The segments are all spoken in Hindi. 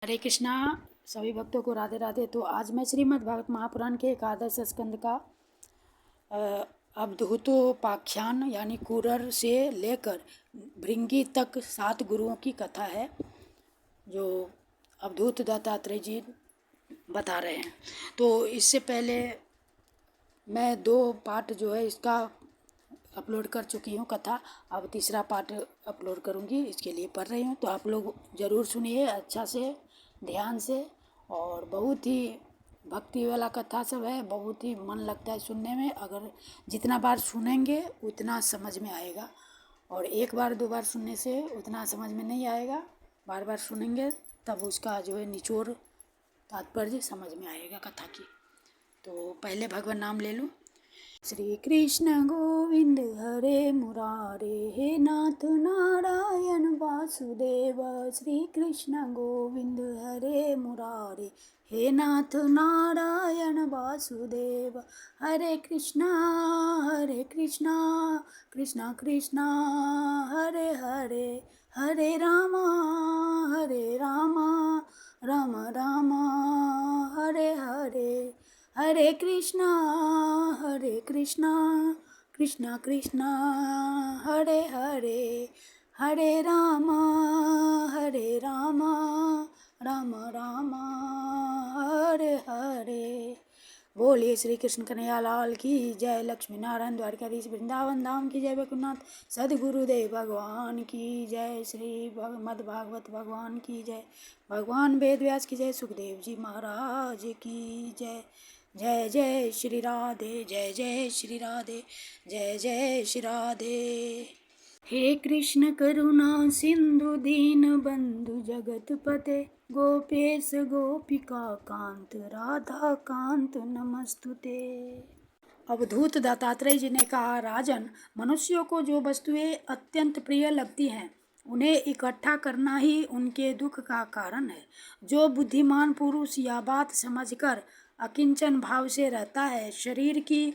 हरे कृष्णा। सभी भक्तों को राधे राधे। तो आज मैं श्रीमद् भागवत महापुराण के एकादश स्कंद का अवधूतोपाख्यान यानी कुरर से लेकर भृंगी तक 7 गुरुओं की कथा है जो अवधूत दत्तात्रेय जी बता रहे हैं। तो इससे पहले मैं 2 पार्ट जो है इसका अपलोड कर चुकी हूँ कथा। अब तीसरा पार्ट अपलोड करूँगी, इसके लिए पढ़ रही हूँ। तो आप लोग ज़रूर सुनिए अच्छा से, ध्यान से। और बहुत ही भक्ति वाला कथा सब है, बहुत ही मन लगता है सुनने में। अगर जितना बार सुनेंगे उतना समझ में आएगा, और एक बार 2 बार सुनने से उतना समझ में नहीं आएगा। बार बार सुनेंगे तब उसका जो है निचोड़ तात्पर्य समझ में आएगा कथा की। तो पहले भगवान नाम ले लूँ। श्री कृष्ण गोविंद हरे मुरारे, हे नाथ नारायण वासुदेव। श्री कृष्ण गोविंद हरे मुरारे, हे नाथ नारायण वासुदेव। हरे कृष्णा कृष्णा कृष्णा हरे हरे, हरे रामा राम राम हरे हरे। हरे कृष्णा कृष्णा कृष्णा हरे हरे, हरे राम राम राम हरे हरे। बोलिए श्री कृष्ण कन्हैया लाल की जय। लक्ष्मी नारायण द्वारकाधीश वृंदावन धाम की जय। वैकुंठनाथ सदगुरुदेव भगवान की जय। श्री मद् भागवत भगवान की जय। भगवान वेद व्यास की जय। सुखदेव जी महाराज की जय। जय जय श्री राधे, जय जय श्री राधे, जय जय श्री राधे। हे कृष्ण करुणा सिंधु दीन बंधु जगतपते, गोपेश गोपिका कांत राधा कांत नमस्तुते। अवधूत दत्तात्रेय जी ने कहा, राजन, मनुष्यों को जो वस्तुएं अत्यंत प्रिय लगती हैं उन्हें इकट्ठा करना ही उनके दुख का कारण है। जो बुद्धिमान पुरुष यह बात समझकर अकिंचन भाव से रहता है, शरीर की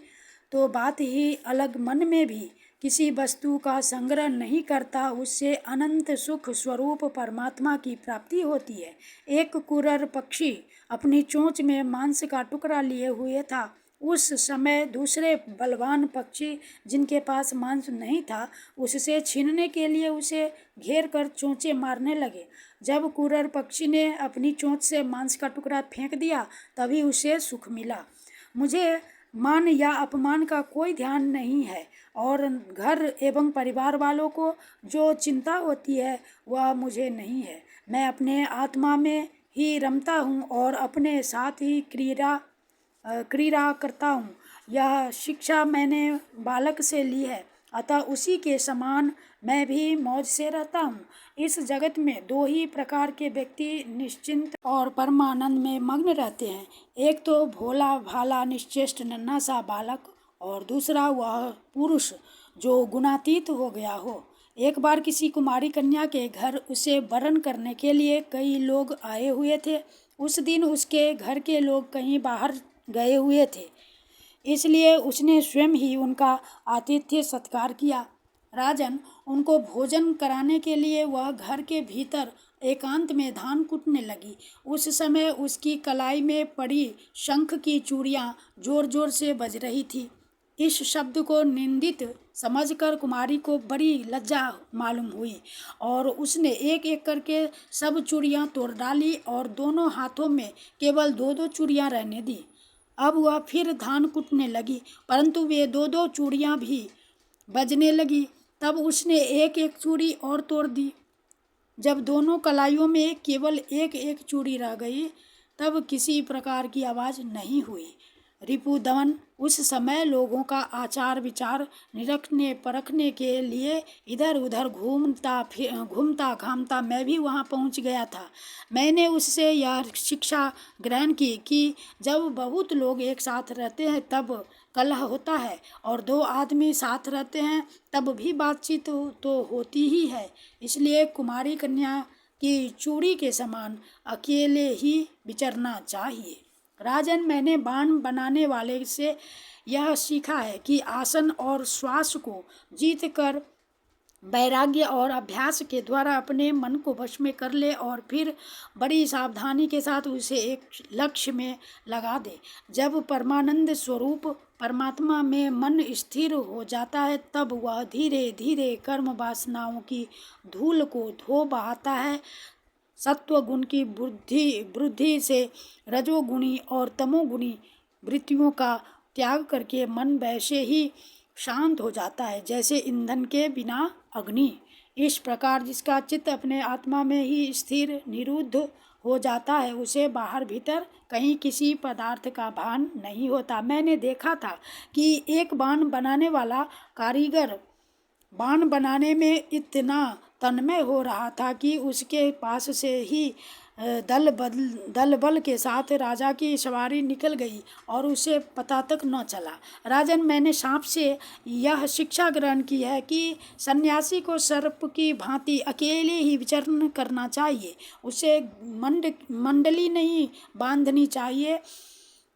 तो बात ही अलग, मन में भी किसी वस्तु का संग्रह नहीं करता, उससे अनंत सुख स्वरूप परमात्मा की प्राप्ति होती है। एक कुरर पक्षी अपनी चोंच में मांस का टुकड़ा लिए हुए था। उस समय दूसरे बलवान पक्षी जिनके पास मांस नहीं था, उससे छीनने के लिए उसे घेर कर चोंचे मारने लगे। जब कुरर पक्षी ने अपनी चोंच से मांस का टुकड़ा फेंक दिया, तभी उसे सुख मिला। मुझे मान या अपमान का कोई ध्यान नहीं है, और घर एवं परिवार वालों को जो चिंता होती है वह मुझे नहीं है। मैं अपने आत्मा में ही रमता हूँ और अपने साथ ही क्रीड़ा करता हूँ। यह शिक्षा मैंने बालक से ली है, अतः उसी के समान मैं भी मौज से रहता हूँ। इस जगत में 2 ही प्रकार के व्यक्ति निश्चिंत और परमानंद में मग्न रहते हैं। एक तो भोला भाला निश्चेष्ट नन्हा सा बालक, और दूसरा वह पुरुष जो गुणातीत हो गया हो। एक बार किसी कुमारी कन्या के घर उसे वरण करने के लिए कई लोग आए हुए थे। उस दिन उसके घर के लोग कहीं बाहर गए हुए थे, इसलिए उसने स्वयं ही उनका आतिथ्य सत्कार किया। राजन, उनको भोजन कराने के लिए वह घर के भीतर एकांत में धान कूटने लगी। उस समय उसकी कलाई में पड़ी शंख की चूड़ियाँ जोर जोर से बज रही थी। इस शब्द को निंदित समझकर कुमारी को बड़ी लज्जा मालूम हुई, और उसने एक एक करके सब चूड़ियाँ तोड़ डाली और दोनों हाथों में केवल 2-2 चूड़ियाँ रहने दी। अब वह फिर धान कूटने लगी, परंतु वे 2-2 चूड़ियाँ भी बजने लगी। तब उसने एक एक चूड़ी और तोड़ दी। जब दोनों कलाइयों में केवल एक एक चूड़ी रह गई, तब किसी प्रकार की आवाज़ नहीं हुई। रिपुदमन उस समय लोगों का आचार विचार निरखने परखने के लिए इधर उधर घूमता घामता मैं भी वहाँ पहुँच गया था। मैंने उससे यह शिक्षा ग्रहण की कि जब बहुत लोग एक साथ रहते हैं तब कलह होता है, और 2 आदमी साथ रहते हैं तब भी बातचीत तो होती ही है। इसलिए कुमारी कन्या की चूड़ी के समान अकेले ही विचरना चाहिए। राजन, मैंने बाण बनाने वाले से यह सीखा है कि आसन और श्वास को जीत कर वैराग्य और अभ्यास के द्वारा अपने मन को वश में कर ले और फिर बड़ी सावधानी के साथ उसे एक लक्ष्य में लगा दे। जब परमानंद स्वरूप परमात्मा में मन स्थिर हो जाता है तब वह धीरे धीरे कर्म वासनाओं की धूल को धो बहाता है। सत्व गुण की वृद्धि से रजोगुणी और तमोगुणी वृत्तियों का त्याग करके मन वैसे ही शांत हो जाता है जैसे ईंधन के बिना अग्नि। इस प्रकार जिसका चित्त अपने आत्मा में ही स्थिर निरुद्ध हो जाता है उसे बाहर भीतर कहीं किसी पदार्थ का भान नहीं होता। मैंने देखा था कि एक बाण बनाने वाला कारीगर बाण बनाने में इतना तन्मय हो रहा था कि उसके पास से ही दल बल के साथ राजा की सवारी निकल गई और उसे पता तक न चला। राजन, मैंने सांप से यह शिक्षा ग्रहण की है कि सन्यासी को सर्प की भांति अकेले ही विचरण करना चाहिए। उसे मंडली नहीं बांधनी चाहिए,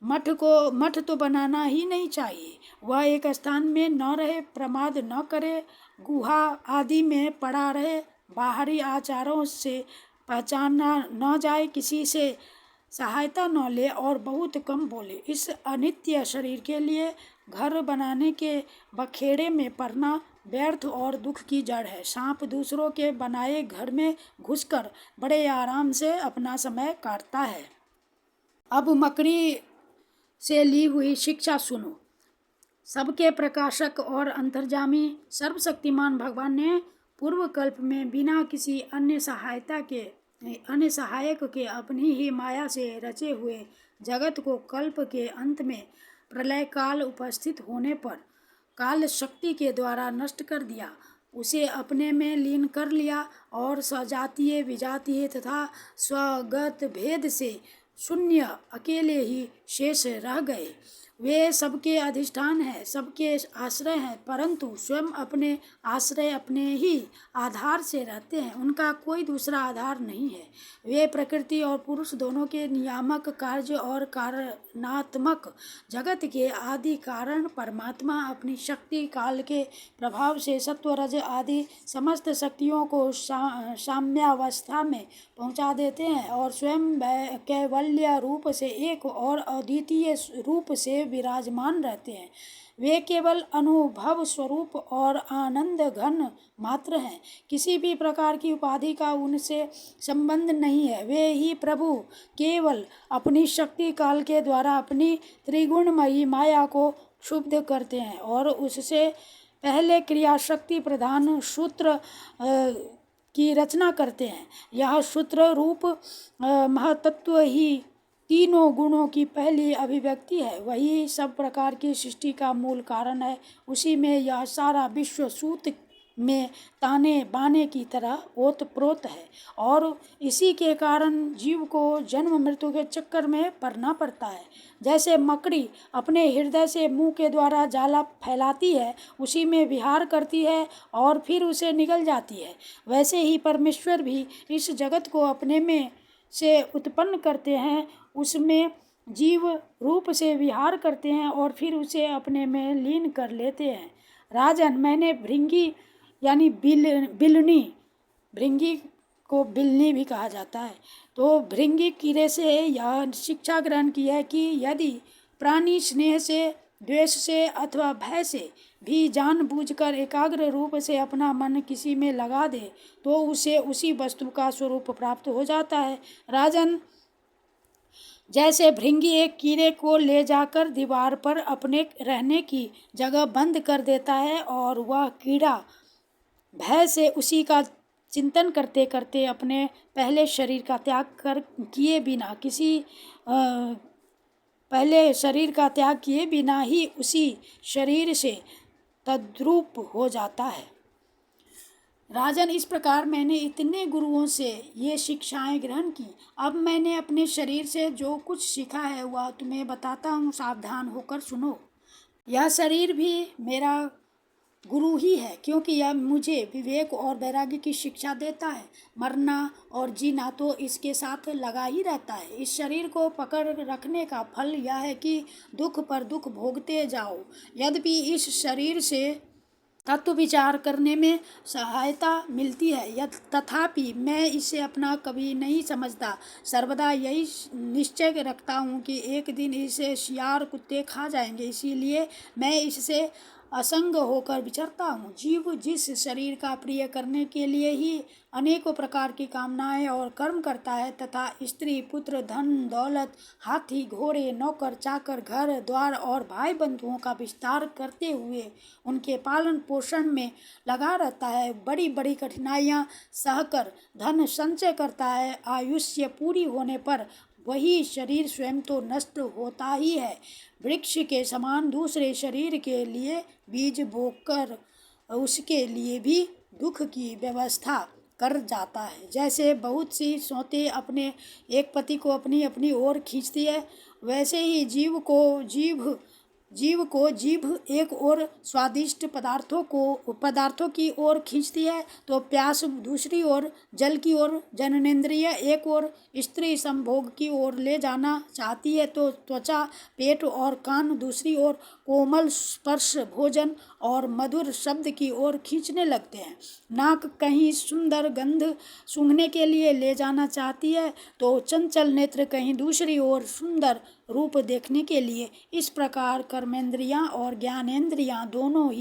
मठ तो बनाना ही नहीं चाहिए। वह एक स्थान में न रहे, प्रमाद न करे, गुहा आदि में पड़ा रहे, बाहरी आचारों से पहचाना न जाए, किसी से सहायता न ले और बहुत कम बोले। इस अनित्य शरीर के लिए घर बनाने के बखेड़े में पड़ना व्यर्थ और दुख की जड़ है। सांप दूसरों के बनाए घर में घुसकर बड़े आराम से अपना समय काटता है। अब मकड़ी से ली हुई शिक्षा सुनो। सबके प्रकाशक और अंतर्जामी सर्वशक्तिमान भगवान ने पूर्व कल्प में बिना किसी अन्य सहायक के अपनी ही माया से रचे हुए जगत को कल्प के अंत में प्रलय काल उपस्थित होने पर काल शक्ति के द्वारा नष्ट कर दिया। उसे अपने में लीन कर लिया और सजातीय विजातीय तथा स्वगत भेद से शून्य अकेले ही शेष रह गए। वे सबके अधिष्ठान हैं, सबके आश्रय हैं, परंतु स्वयं अपने आश्रय अपने ही आधार से रहते हैं। उनका कोई दूसरा आधार नहीं है। वे प्रकृति और पुरुष दोनों के नियामक, कार्य और कारणात्मक, जगत के आदि कारण परमात्मा अपनी शक्ति काल के प्रभाव से सत्व रज आदि समस्त शक्तियों को साम्यावस्था में पहुंचा देते हैं और स्वयं कैवल्य रूप से एक और अद्वितीय रूप से विराजमान रहते हैं। वे केवल अनुभव स्वरूप और आनंद घन मात्र हैं। किसी भी प्रकार की उपाधि का उनसे संबंध नहीं है। वे ही प्रभु केवल अपनी शक्ति काल के द्वारा अपनी त्रिगुणमयी माया को क्षुब्ध करते हैं और उससे पहले क्रियाशक्ति प्रधान सूत्र की रचना करते हैं। यह सूत्र रूप महतत्व ही तीनों गुणों की पहली अभिव्यक्ति है। वही सब प्रकार की सृष्टि का मूल कारण है। उसी में यह सारा विश्व सूत में ताने बाने की तरह ओतप्रोत है और इसी के कारण जीव को जन्म मृत्यु के चक्कर में पड़ना पड़ता है। जैसे मकड़ी अपने हृदय से मुंह के द्वारा जाला फैलाती है, उसी में विहार करती है और फिर उसे निगल जाती है, वैसे ही परमेश्वर भी इस जगत को अपने में से उत्पन्न करते हैं, उसमें जीव रूप से विहार करते हैं और फिर उसे अपने में लीन कर लेते हैं। राजन, मैंने भृंगी यानी बिलनी, भृंगी को बिलनी भी कहा जाता है, तो भृंगी कीड़े से यह शिक्षा ग्रहण की है कि यदि प्राणी स्नेह से, द्वेष से अथवा भय से भी जानबूझकर एकाग्र रूप से अपना मन किसी में लगा दे तो उसे उसी वस्तु का स्वरूप प्राप्त हो जाता है। राजन, जैसे भृंगी एक कीड़े को ले जाकर दीवार पर अपने रहने की जगह बंद कर देता है और वह कीड़ा भय से उसी का चिंतन करते करते अपने पहले शरीर का त्याग किए बिना ही उसी शरीर से तद्रूप हो जाता है। राजन, इस प्रकार मैंने इतने गुरुओं से ये शिक्षाएं ग्रहण की। अब मैंने अपने शरीर से जो कुछ सीखा है वह तुम्हें बताता हूँ, सावधान होकर सुनो। यह शरीर भी मेरा गुरु ही है, क्योंकि यह मुझे विवेक और वैराग्य की शिक्षा देता है। मरना और जीना तो इसके साथ लगा ही रहता है। इस शरीर को पकड़ रखने का फल यह है कि दुख पर दुख भोगते जाओ। यद्यपि इस शरीर से तत्व विचार करने में सहायता मिलती है। तथापि मैं इसे अपना कभी नहीं समझता, सर्वदा यही निश्चय रखता हूँ कि एक दिन इसे शियार कुत्ते खा जाएंगे। इसीलिए मैं इससे असंग होकर विचरता हूँ। जीव जिस शरीर का प्रिय करने के लिए ही अनेकों प्रकार की कामनाएं और कर्म करता है तथा स्त्री पुत्र धन दौलत हाथी घोड़े नौकर चाकर घर द्वार और भाई बंधुओं का विस्तार करते हुए उनके पालन पोषण में लगा रहता है, बड़ी बड़ी कठिनाइयां सहकर धन संचय करता है, आयुष्य पूरी होने पर वही शरीर स्वयं तो नष्ट होता ही है, वृक्ष के समान दूसरे शरीर के लिए बीज बोकर उसके लिए भी दुख की व्यवस्था कर जाता है। जैसे बहुत सी सौतें अपने एक पति को अपनी अपनी ओर खींचती है, वैसे ही जीव एक ओर स्वादिष्ट पदार्थों की ओर खींचती है तो प्यास दूसरी ओर, जल की ओर जननेंद्रिय एक ओर स्त्री संभोग की ओर ले जाना चाहती है तो त्वचा पेट और कान दूसरी ओर कोमल स्पर्श भोजन और मधुर शब्द की ओर खींचने लगते हैं। नाक कहीं सुंदर गंध सूंघने के लिए ले जाना चाहती है तो चंचल नेत्र कहीं दूसरी ओर सुंदर रूप देखने के लिए। इस प्रकार कर्मेंद्रियां और ज्ञानेंद्रियां दोनों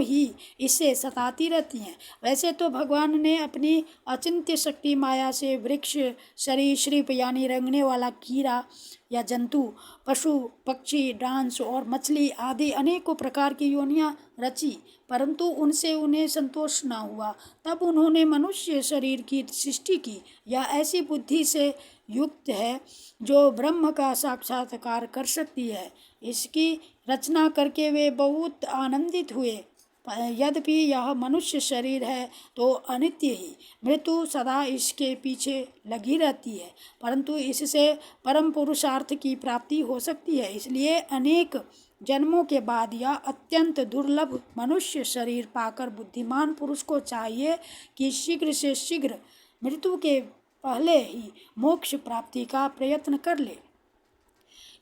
ही इससे सताती रहती हैं। वैसे तो भगवान ने अपनी अचिंत्य शक्ति माया से वृक्ष सरीसृप यानी रेंगने वाला कीड़ा या जंतु, पशु पक्षी डांस और मछली आदि अनेकों प्रकार की योनियां रची, परंतु उनसे उन्हें संतोष न हुआ। तब उन्होंने मनुष्य शरीर की सृष्टि की। यह ऐसी बुद्धि से युक्त है जो ब्रह्म का साक्षात्कार कर सकती है। इसकी रचना करके वे बहुत आनंदित हुए। यद्यपि यह मनुष्य शरीर है तो अनित्य ही, मृत्यु सदा इसके पीछे लगी रहती है, परंतु इससे परम पुरुषार्थ की प्राप्ति हो सकती है। इसलिए अनेक जन्मों के बाद यह अत्यंत दुर्लभ मनुष्य शरीर पाकर बुद्धिमान पुरुष को चाहिए कि शीघ्र से शीघ्र मृत्यु के पहले ही मोक्ष प्राप्ति का प्रयत्न कर ले।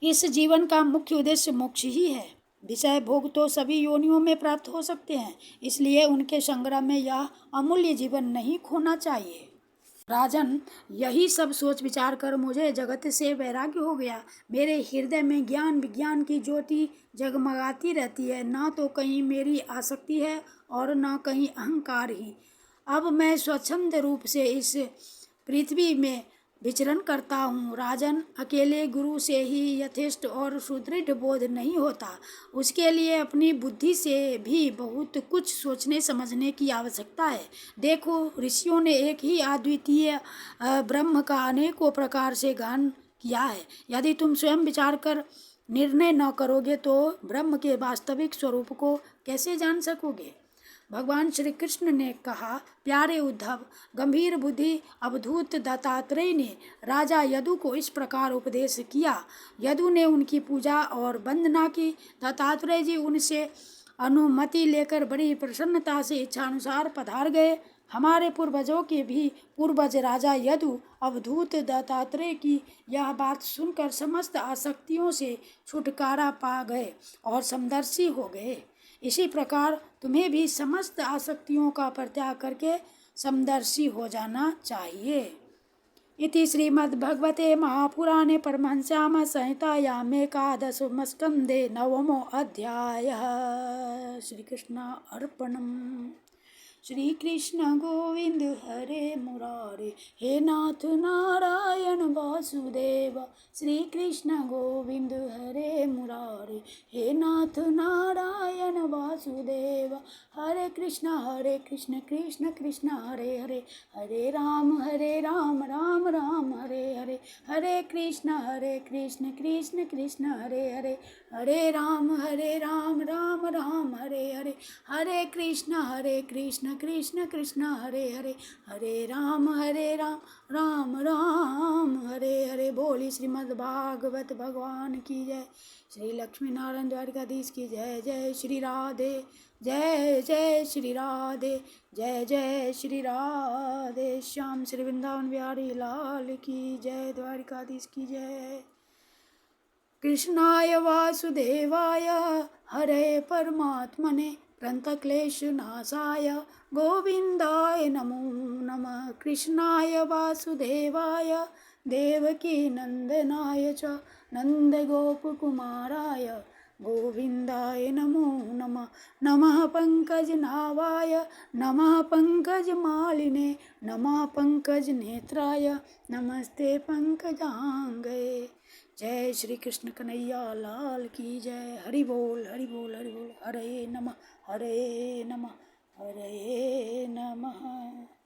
इस जीवन का मुख्य उद्देश्य मोक्ष ही है। विषय भोग तो सभी योनियों में प्राप्त हो सकते हैं, इसलिए उनके संग्रह में यह अमूल्य जीवन नहीं खोना चाहिए। राजन, यही सब सोच विचार कर मुझे जगत से वैराग्य हो गया। मेरे हृदय में ज्ञान विज्ञान की ज्योति जगमगाती रहती है। ना तो कहीं मेरी आसक्ति है और ना कहीं अहंकार ही। अब मैं स्वच्छंद रूप से इस पृथ्वी में विचरण करता हूँ। राजन, अकेले गुरु से ही यथेष्ट और सुदृढ़ बोध नहीं होता, उसके लिए अपनी बुद्धि से भी बहुत कुछ सोचने समझने की आवश्यकता है। देखो, ऋषियों ने एक ही अद्वितीय ब्रह्म का अनेकों प्रकार से गान किया है। यदि तुम स्वयं विचार कर निर्णय न करोगे तो ब्रह्म के वास्तविक स्वरूप को कैसे जान सकोगे। भगवान श्री कृष्ण ने कहा, प्यारे उद्धव, गंभीर बुद्धि अवधूत दत्तात्रेय ने राजा यदु को इस प्रकार उपदेश किया। यदु ने उनकी पूजा और वंदना की। दत्तात्रेय जी उनसे अनुमति लेकर बड़ी प्रसन्नता से इच्छानुसार पधार गए। हमारे पूर्वजों के भी पूर्वज राजा यदु अवधूत दत्तात्रेय की यह बात सुनकर समस्त आसक्तियों से छुटकारा पा गए और समदर्शी हो गए। इसी प्रकार तुम्हें भी समस्त आसक्तियों का परित्याग करके समदर्शी हो जाना चाहिए। इति श्रीमद्भगवते महापुराणे परमहंस्याम संहितायाम् एकादशम स्कन्धे नवमो अध्यायः। श्रीकृष्ण अर्पणम्। श्री कृष्ण गोविंद हरे मुरारे, हे नाथ नारायण वासुदेव। श्री कृष्ण गोविंद हरे मुरारे, हे नाथ नारायण वासुदेव। हरे कृष्ण कृष्ण कृष्ण हरे हरे, हरे राम राम राम हरे हरे। हरे कृष्ण कृष्ण कृष्ण हरे हरे, हरे राम राम राम हरे हरे। हरे कृष्ण कृष्ण कृष्ण हरे हरे, हरे राम राम राम हरे हरे। बोली श्रीमद् भागवत भगवान की जय। श्री लक्ष्मी नारायण द्वारकाधीश की जय। जय श्री राधे, जय जय श्री राधे, जय जय श्री राधे। श्याम श्री वृंदावन बिहारी लाल की जय, द्वारकाधीश की जय। कृष्णाय वासुदेवाय हरे परमात्मने प्रणतक्लेशनाशाय गोविन्दाय नमो नमः। कृष्णाय वासुदेवाय देवकीनन्दनाय च नन्दगोपकुमाराय गोविन्दाय नमो नमः। नमः पङ्कजनाभाय नमः पङ्कजमालिने नमः पङ्कजनेत्राय नमस्ते पङ्कजाङ्गये। जय श्री कृष्ण कन्हैया लाल की जय। हरि बोल हरि बोल हरि बोल। हरे नमः हरे नमः हरे नमः।